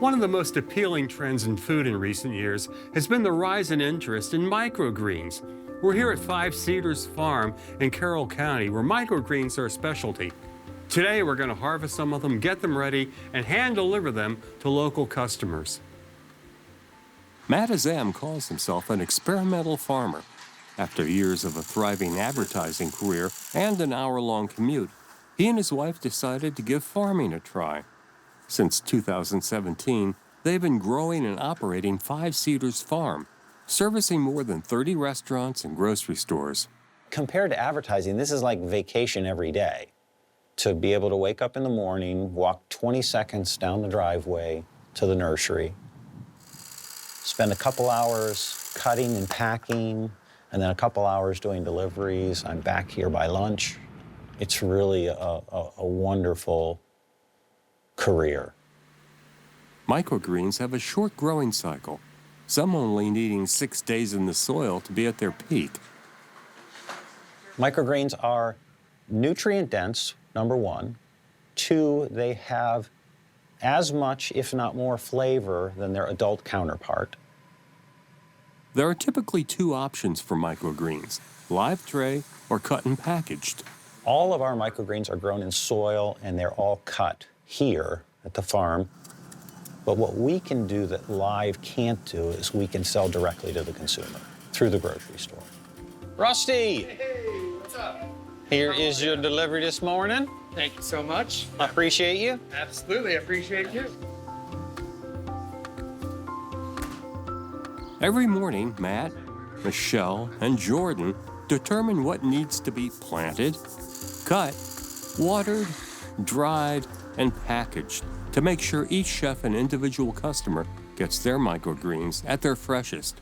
One of the most appealing trends in food in recent years has been the rise in interest in microgreens. We're here at Five Cedars Farm in Carroll County, where microgreens are a specialty. Today, we're going to harvest some of them, get them ready, and hand deliver them to local customers. Matt Azzam calls himself an experimental farmer. After years of a thriving advertising career and an hour-long commute, he and his wife decided to give farming a try. Since 2017, they've been growing and operating Five Cedars Farm, servicing more than 30 restaurants and grocery stores. Compared to advertising, this is like vacation every day. To be able to wake up in the morning, walk 20 seconds down the driveway to the nursery, spend a couple hours cutting and packing, and then a couple hours doing deliveries. I'm back here by lunch. It's really a wonderful career. Microgreens have a short growing cycle, some only needing 6 days in the soil to be at their peak. Microgreens are nutrient dense, number one. Two, they have as much, if not more, flavor than their adult counterpart. There are typically two options for microgreens, live tray or cut and packaged. All of our microgreens are grown in soil and they're all cut here at the farm. But what we can do that live can't do is we can sell directly to the consumer through the grocery store. Rusty! Hey, what's up? Here is your delivery this morning. Thank you so much. I appreciate you. Absolutely, I appreciate you. Every morning, Matt, Michelle, and Jordan determine what needs to be planted, cut, watered, dried, and packaged to make sure each chef and individual customer gets their microgreens at their freshest.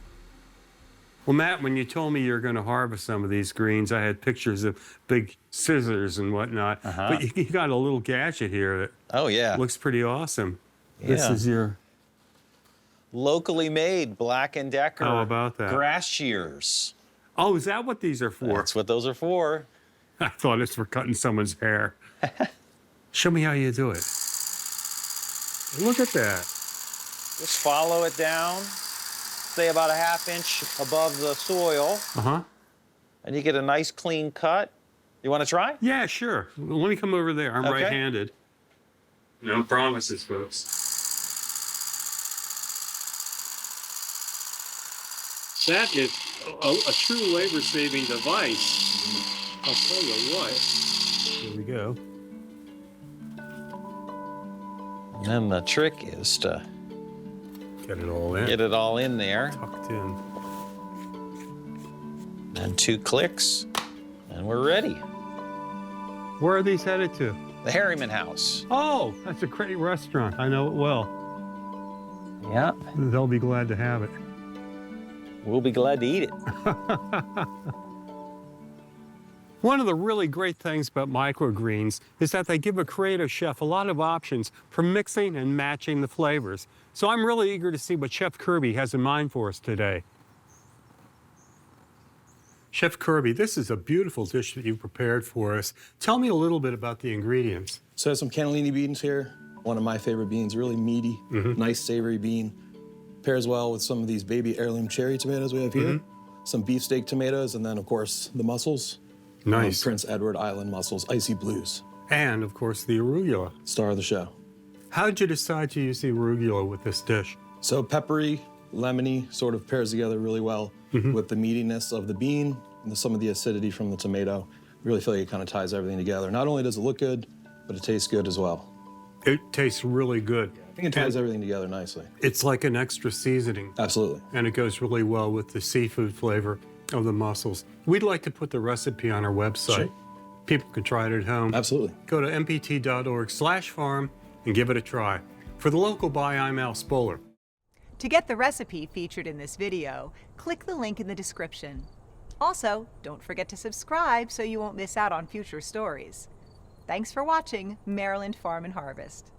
Well, Matt, when you told me you're going to harvest some of these greens, I had pictures of big scissors and whatnot. But you got a little gadget here that looks pretty awesome. Yeah. This is your locally made Black & Decker How about that? grass shears. Oh, is that what these are for? That's what those are for. I thought it's for cutting someone's hair. Show me how you do it. Look at that. Just follow it down, say about a ½ inch above the soil. And you get a nice clean cut. You want to try? Yeah, sure. Let me come over there. I'm right-handed. No promises, folks. That is a true labor-saving device. I'll tell you what. Here we go. And then the trick is to Get it all in. get it all in there. Tucked in. And 2 clicks, and we're ready. Where are these headed to? The Harriman House. Oh, that's a great restaurant. I know it well. Yeah, They'll be glad to have it. we'll be glad to eat it. One of the really great things about microgreens is that they give a creative chef a lot of options for mixing and matching the flavors. So I'm really eager to see what Chef Kirby has in mind for us today. Chef Kirby, this is a beautiful dish that you prepared for us. Tell me a little bit about the ingredients. So I have some cannellini beans here. One of my favorite beans, really meaty, nice savory bean. Pairs well with some of these baby heirloom cherry tomatoes we have here. Some beefsteak tomatoes, and then of course the mussels. Nice. Prince Edward Island mussels, icy blues. And of course the arugula. Star of the show. How did you decide to use the arugula with this dish? So peppery, lemony, sort of pairs together really well with the meatiness of the bean and some of the acidity from the tomato. Really feel like it kind of ties everything together. Not only does it look good, but it tastes good as well. It tastes really good. I think it ties everything together nicely. It's like an extra seasoning. Absolutely. And it goes really well with the seafood flavor of the mussels. We'd like to put the recipe on our website. Sure. People can try it at home. Absolutely. Go to mpt.org/farm and give it a try. For the local buy, I'm Al Spoler. To get the recipe featured in this video, click the link in the description. Also, don't forget to subscribe so you won't miss out on future stories. Thanks for watching Maryland Farm and Harvest.